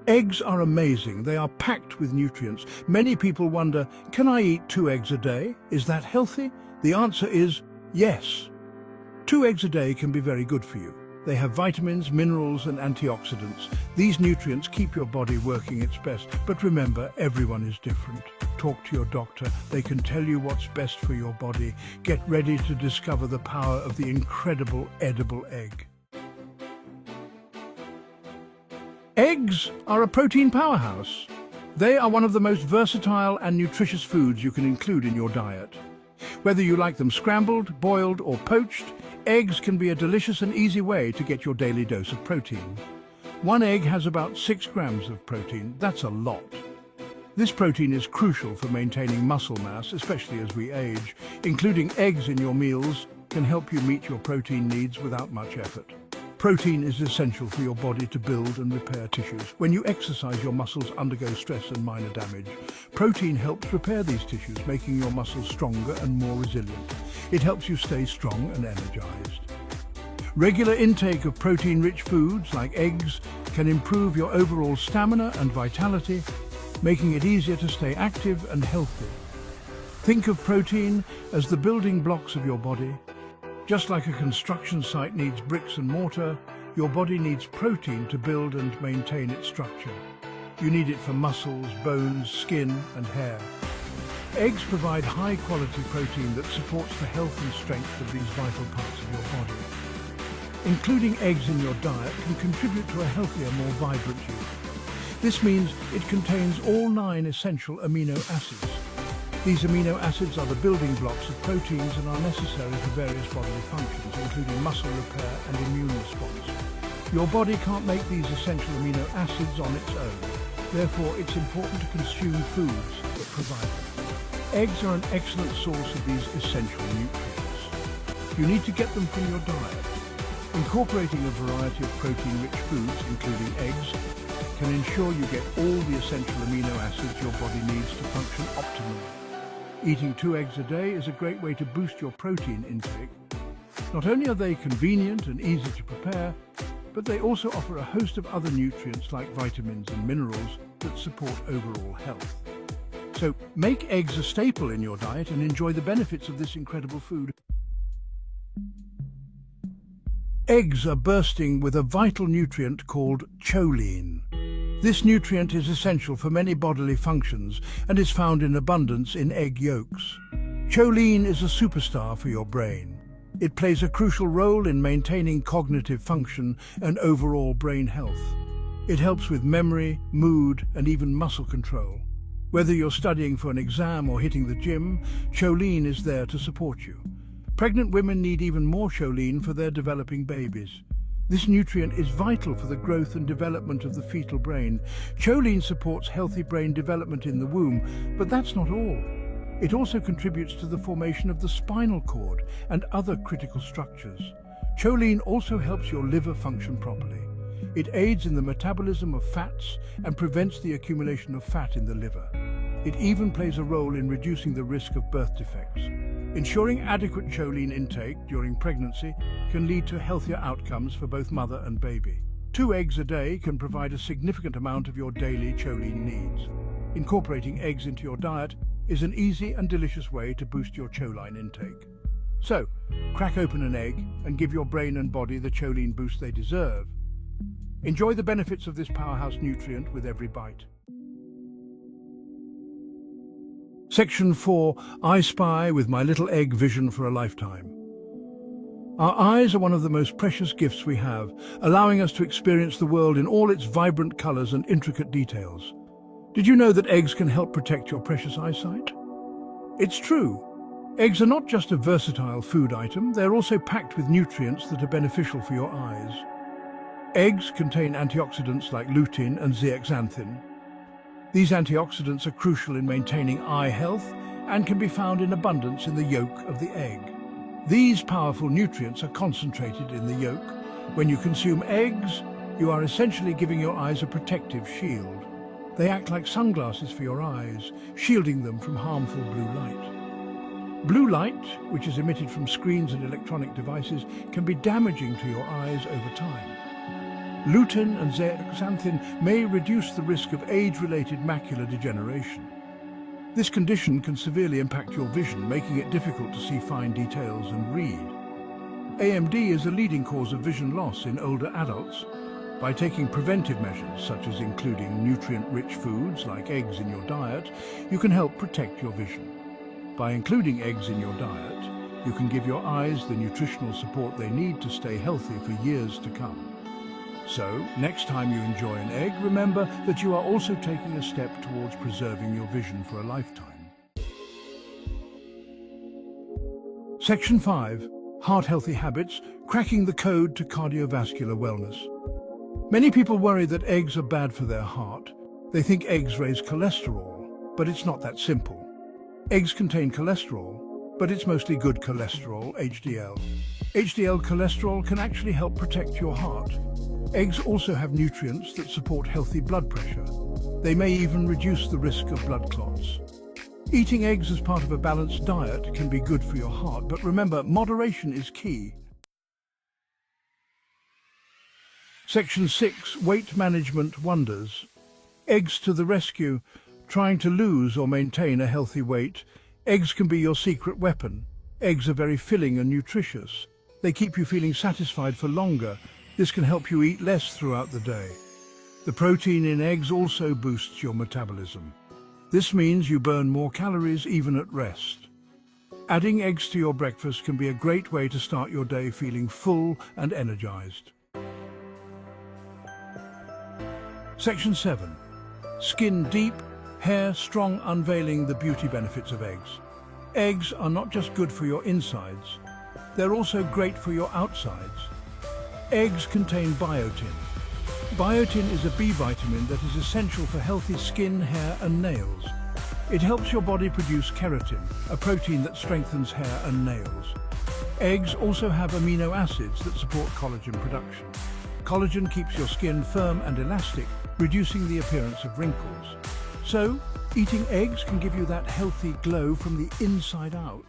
Eggs are amazing. They are packed with nutrients. Many people wonder, can I eat 2 eggs a day? Is that healthy? The answer is yes. 2 eggs a day can be very good for you. They have vitamins, minerals, and antioxidants. These nutrients keep your body working its best. But remember, everyone is different. Talk to your doctor. They can tell you what's best for your body. Get ready to discover the power of the incredible edible egg. Eggs are a protein powerhouse. They are one of the most versatile and nutritious foods you can include in your diet. Whether you like them scrambled, boiled, or poached, eggs can be a delicious and easy way to get your daily dose of protein. 1 egg has about 6 grams of protein. That's a lot. This protein is crucial for maintaining muscle mass, especially as we age. Including eggs in your meals can help you meet your protein needs without much effort. Protein is essential for your body to build and repair tissues. When you exercise, your muscles undergo stress and minor damage. Protein helps repair these tissues, making your muscles stronger and more resilient. It helps you stay strong and energized. Regular intake of protein-rich foods like eggs can improve your overall stamina and vitality, making it easier to stay active and healthy. Think of protein as the building blocks of your body. Just like a construction site needs bricks and mortar, your body needs protein to build and maintain its structure. You need it for muscles, bones, skin, and hair. Eggs provide high-quality protein that supports the health and strength of these vital parts of your body. Including eggs in your diet can contribute to a healthier, more vibrant you. This means it contains all 9 essential amino acids. These amino acids are the building blocks of proteins and are necessary for various bodily functions, including muscle repair and immune response. Your body can't make these essential amino acids on its own. Therefore, it's important to consume foods that provide them. Eggs are an excellent source of these essential nutrients. You need to get them from your diet. Incorporating a variety of protein-rich foods, including eggs, can ensure you get all the essential amino acids your body needs to function optimally. Eating 2 eggs a day is a great way to boost your protein intake. Not only are they convenient and easy to prepare, but they also offer a host of other nutrients like vitamins and minerals that support overall health. So make eggs a staple in your diet and enjoy the benefits of this incredible food. Eggs are bursting with a vital nutrient called choline. This nutrient is essential for many bodily functions and is found in abundance in egg yolks. Choline is a superstar for your brain. It plays a crucial role in maintaining cognitive function and overall brain health. It helps with memory, mood, and even muscle control. Whether you're studying for an exam or hitting the gym, choline is there to support you. Pregnant women need even more choline for their developing babies. This nutrient is vital for the growth and development of the fetal brain. Choline supports healthy brain development in the womb, but that's not all. It also contributes to the formation of the spinal cord and other critical structures. Choline also helps your liver function properly. It aids in the metabolism of fats and prevents the accumulation of fat in the liver. It even plays a role in reducing the risk of birth defects. Ensuring adequate choline intake during pregnancy can lead to healthier outcomes for both mother and baby. 2 eggs a day can provide a significant amount of your daily choline needs. Incorporating eggs into your diet is an easy and delicious way to boost your choline intake. So, crack open an egg and give your brain and body the choline boost they deserve. Enjoy the benefits of this powerhouse nutrient with every bite. Section 4. I Spy with My Little Egg Vision for a Lifetime. Our eyes are one of the most precious gifts we have, allowing us to experience the world in all its vibrant colors and intricate details. Did you know that eggs can help protect your precious eyesight? It's true. Eggs are not just a versatile food item, they're also packed with nutrients that are beneficial for your eyes. Eggs contain antioxidants like lutein and zeaxanthin. These antioxidants are crucial in maintaining eye health and can be found in abundance in the yolk of the egg. These powerful nutrients are concentrated in the yolk. When you consume eggs, you are essentially giving your eyes a protective shield. They act like sunglasses for your eyes, shielding them from harmful blue light. Blue light, which is emitted from screens and electronic devices, can be damaging to your eyes over time. Lutein and zeaxanthin may reduce the risk of age-related macular degeneration. This condition can severely impact your vision, making it difficult to see fine details and read. AMD is a leading cause of vision loss in older adults. By taking preventive measures, such as including nutrient-rich foods like eggs in your diet, you can help protect your vision. By including eggs in your diet, you can give your eyes the nutritional support they need to stay healthy for years to come. So, next time you enjoy an egg, remember that you are also taking a step towards preserving your vision for a lifetime. Section 5. Heart-healthy habits, cracking the code to cardiovascular wellness. Many people worry that eggs are bad for their heart. They think eggs raise cholesterol, but it's not that simple. Eggs contain cholesterol, but it's mostly good cholesterol, HDL. HDL cholesterol can actually help protect your heart. Eggs also have nutrients that support healthy blood pressure. They may even reduce the risk of blood clots. Eating eggs as part of a balanced diet can be good for your heart, but remember, moderation is key. Section 6. Weight management wonders. Eggs to the rescue. Trying to lose or maintain a healthy weight, eggs can be your secret weapon. Eggs are very filling and nutritious. They keep you feeling satisfied for longer. This can help you eat less throughout the day. The protein in eggs also boosts your metabolism. This means you burn more calories even at rest. Adding eggs to your breakfast can be a great way to start your day feeling full and energized. Section 7. Skin deep, hair strong, unveiling the beauty benefits of eggs. Eggs are not just good for your insides, they're also great for your outsides. Eggs contain biotin. Biotin is a B vitamin that is essential for healthy skin, hair and nails. It helps your body produce keratin, a protein that strengthens hair and nails. Eggs also have amino acids that support collagen production. Collagen keeps your skin firm and elastic, reducing the appearance of wrinkles. So, eating eggs can give you that healthy glow from the inside out.